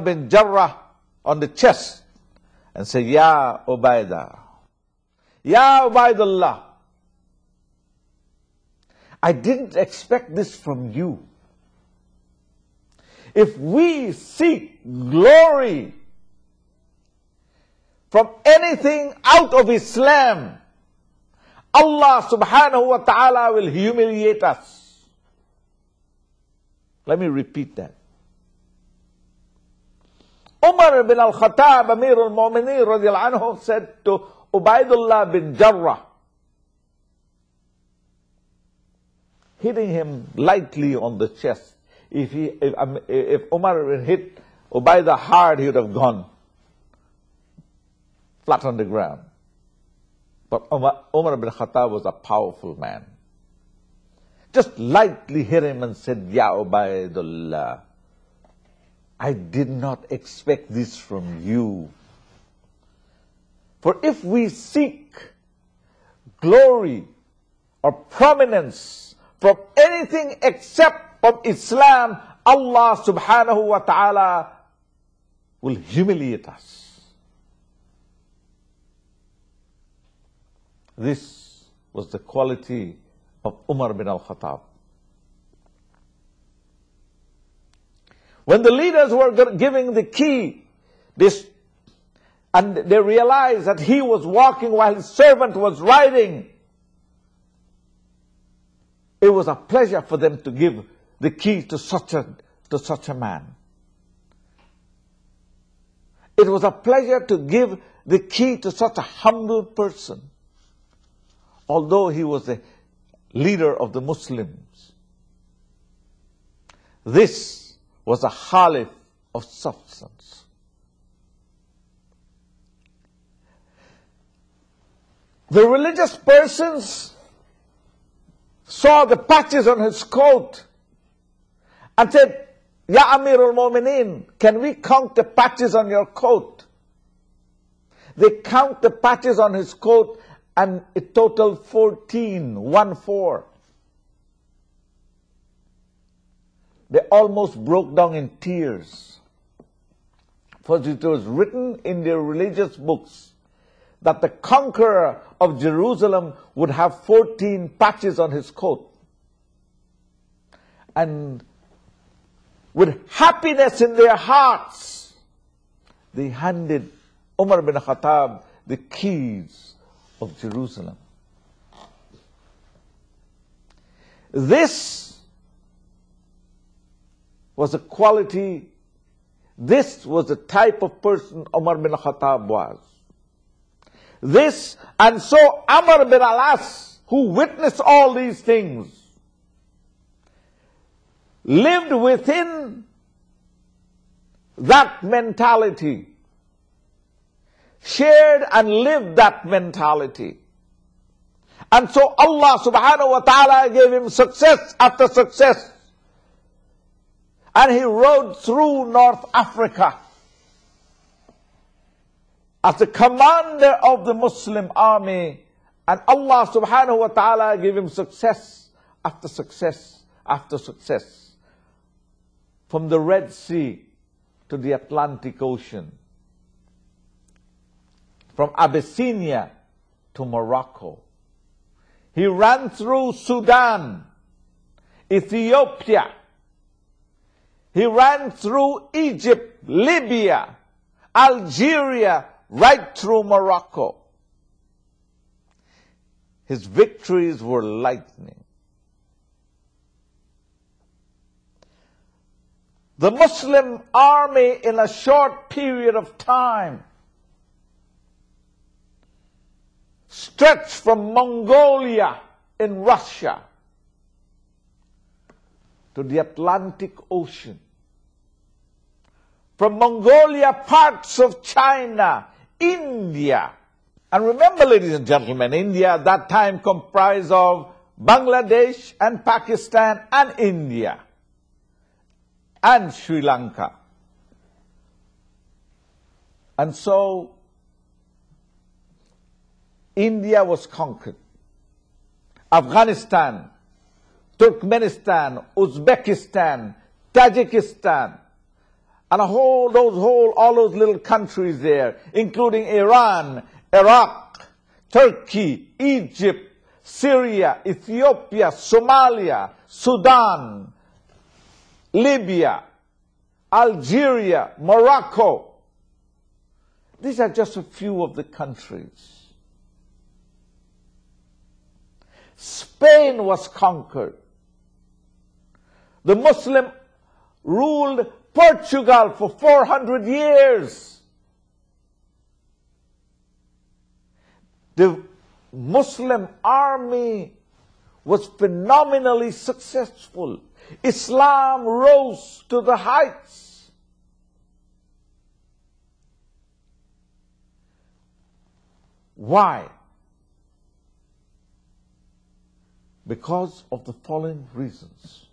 bin Jarrah on the chest and say, Ya Ubaidah, Ya Ubaidullah, I didn't expect this from you. If we seek glory from anything out of Islam, Allah subhanahu wa ta'ala will humiliate us. Let me repeat that. Umar bin al-Khattab, Amir al-Mu'mineen radiallahu anhu, said to Ubaidullah bin Jarrah, hitting him lightly on the chest. If Umar had hit Ubaidah hard, he would have gone flat on the ground. But Umar bin Khattab was a powerful man. Just lightly hit him and said, Ya Ubaidullah, I did not expect this from you. For if we seek glory or prominence from anything except from Islam, Allah subhanahu wa ta'ala will humiliate us. This was the quality of Umar bin al-Khattab. When the leaders were giving the key, and they realized that he was walking while his servant was riding, it was a pleasure for them to give the key to such a man. It was a pleasure to give the key to such a humble person, although he was the leader of the Muslims. This was a Khalif of substance. The religious persons saw the patches on his coat and said, Ya Amir al-Mu'mineen, can we count the patches on your coat? They count the patches on his coat and it totaled 14. They almost broke down in tears. For it was written in their religious books that the conqueror of Jerusalem would have 14 patches on his coat. And with happiness in their hearts, they handed Umar bin Khattab the keys of Jerusalem. This was a quality, this was the type of person Umar bin Khattab was. This, and so Amr bin al-As, who witnessed all these things, lived within that mentality, shared and lived that mentality. And so Allah subhanahu wa ta'ala gave him success after success. And he rode through North Africa as the commander of the Muslim army. And Allah subhanahu wa ta'ala gave him success after success after success. From the Red Sea to the Atlantic Ocean. From Abyssinia to Morocco. He ran through Sudan, Ethiopia. He ran through Egypt, Libya, Algeria, right through Morocco. His victories were lightning. The Muslim army in a short period of time stretched from Mongolia in Russia to the Atlantic Ocean. From Mongolia, parts of China, India. And remember, ladies and gentlemen, India at that time comprised of Bangladesh and Pakistan and India and Sri Lanka. And so India was conquered. Afghanistan, Turkmenistan, Uzbekistan, Tajikistan, and all those little countries there, including Iran, Iraq, Turkey, Egypt, Syria, Ethiopia, Somalia, Sudan, Libya, Algeria, Morocco. These are just a few of the countries. Spain was conquered. The Muslim ruled Portugal for 400 years. The Muslim army was phenomenally successful. Islam rose to the heights. Why? Because of the following reasons.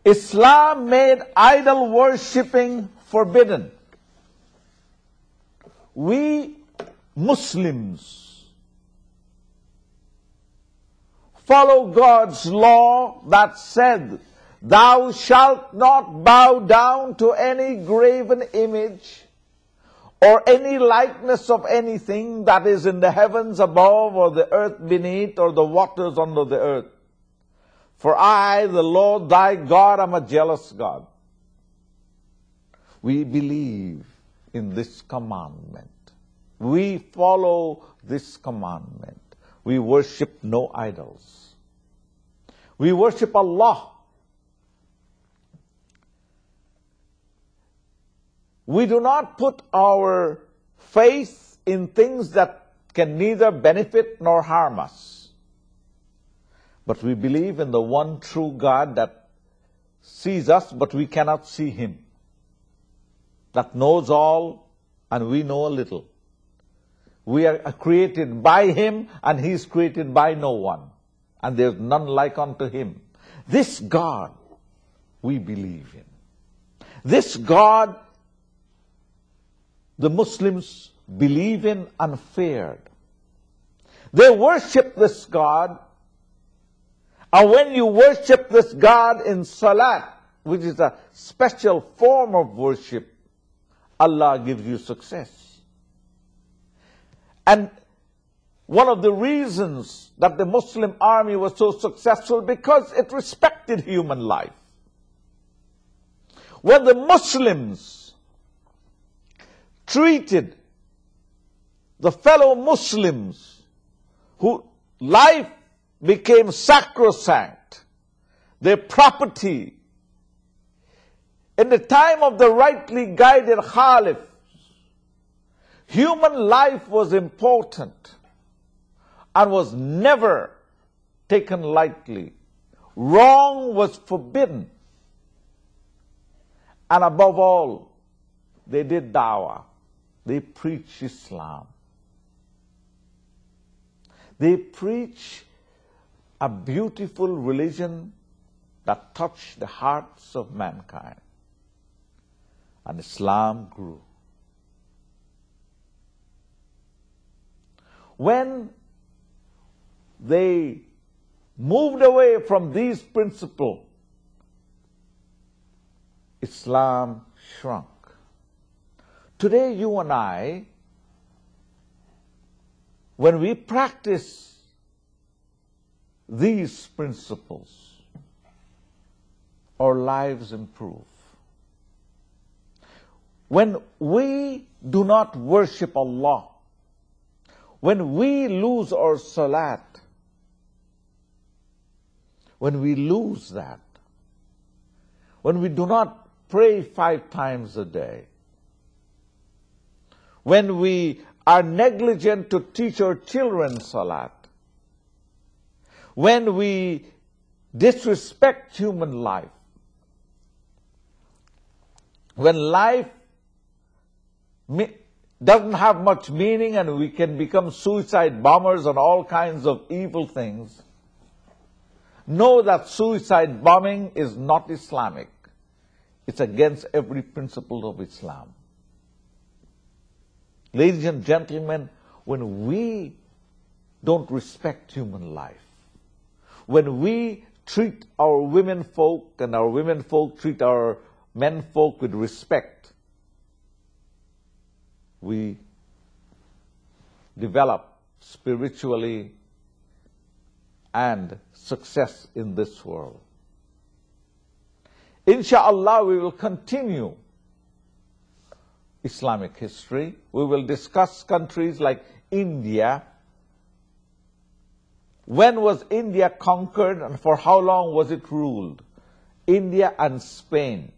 Islam made idol worshipping forbidden. We Muslims follow God's law that said, "Thou shalt not bow down to any graven image or any likeness of anything that is in the heavens above or the earth beneath or the waters under the earth. For I, the Lord thy God, am a jealous God." We believe in this commandment. We follow this commandment. We worship no idols. We worship Allah. We do not put our faith in things that can neither benefit nor harm us. But we believe in the one true God that sees us, but we cannot see Him. That knows all, and we know a little. We are created by Him, and He is created by no one. And there is none like unto Him. This God we believe in. This God the Muslims believe in and feared. They worship this God. And when you worship this God in salat, which is a special form of worship, Allah gives you success. And one of the reasons that the Muslim army was so successful, because it respected human life. When the Muslims treated the fellow Muslims whose life became sacrosanct, their property, in the time of the rightly guided Khalif, human life was important and was never taken lightly. Wrong was forbidden. And above all, they did dawah. They preached Islam. They preach a beautiful religion that touched the hearts of mankind. And Islam grew. When they moved away from these principles, Islam shrunk. Today, you and I, when we practice these principles, our lives improve. When we do not worship Allah, when we lose our salat, when we lose that, when we do not pray 5 times a day, when we are negligent to teach our children salat, when we disrespect human life, when life doesn't have much meaning and we can become suicide bombers and all kinds of evil things, know that suicide bombing is not Islamic. It's against every principle of Islam. Ladies and gentlemen, when we don't respect human life, when we treat our women folk and our women folk treat our men folk with respect, we develop spiritually and success in this world. Insha'Allah, we will continue Islamic history. We will discuss countries like India. When was India conquered and for how long was it ruled? India and Spain.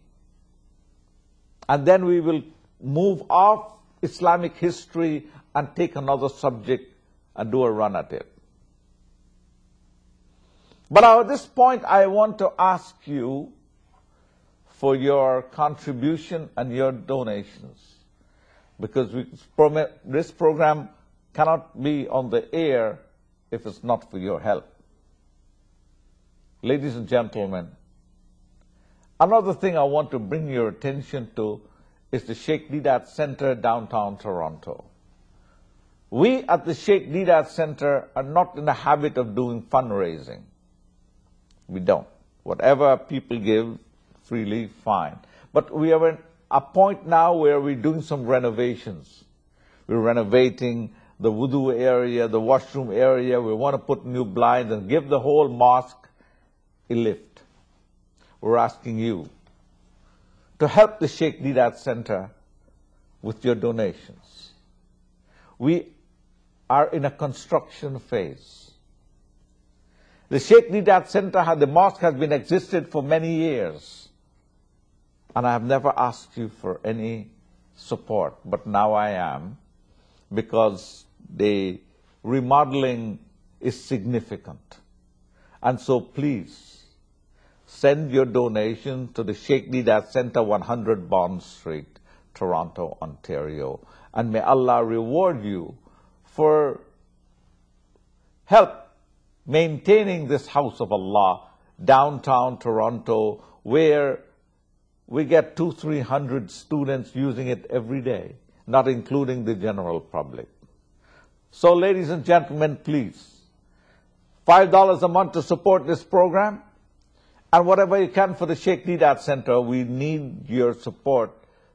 And then we will move off Islamic history and take another subject and do a run at it. But at this point, I want to ask you for your contribution and your donations, because this program cannot be on the air if it's not for your help. Ladies and gentlemen, another thing I want to bring your attention to is the Sheikh Deedat Center, downtown Toronto. We at the Sheikh Deedat Center are not in the habit of doing fundraising. We don't. Whatever people give freely, fine. But we are at a point now where we're doing some renovations. We're renovating the wudu area, the washroom area. We want to put new blinds and give the whole mosque a lift. We're asking you to help the Sheikh Deedat Center with your donations. We are in a construction phase. The Sheikh Deedat Center, the mosque has been existed for many years. And I have never asked you for any support, but now I am, because the remodeling is significant. And so please, send your donation to the Sheikh Deedat Center, 100 Bond Street, Toronto, Ontario. And may Allah reward you for help maintaining this house of Allah, downtown Toronto, where we get 200-300 students using it every day, not including the general public. So, ladies and gentlemen, please, $5 a month to support this program, and whatever you can for the Sheikh Deedat Center. We need your support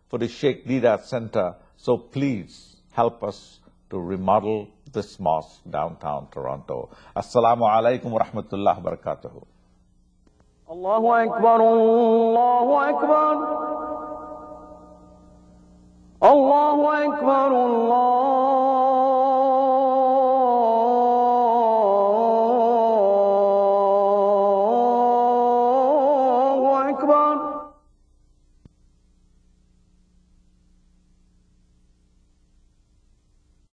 for the Sheikh Deedat Center, so please help us to remodel this mosque downtown Toronto. Assalamu alaikum wa rahmatullahi wa barakatuhu. Allahu Akbar, Allahu Akbar, Allahu Akbar, Allahu Akbar.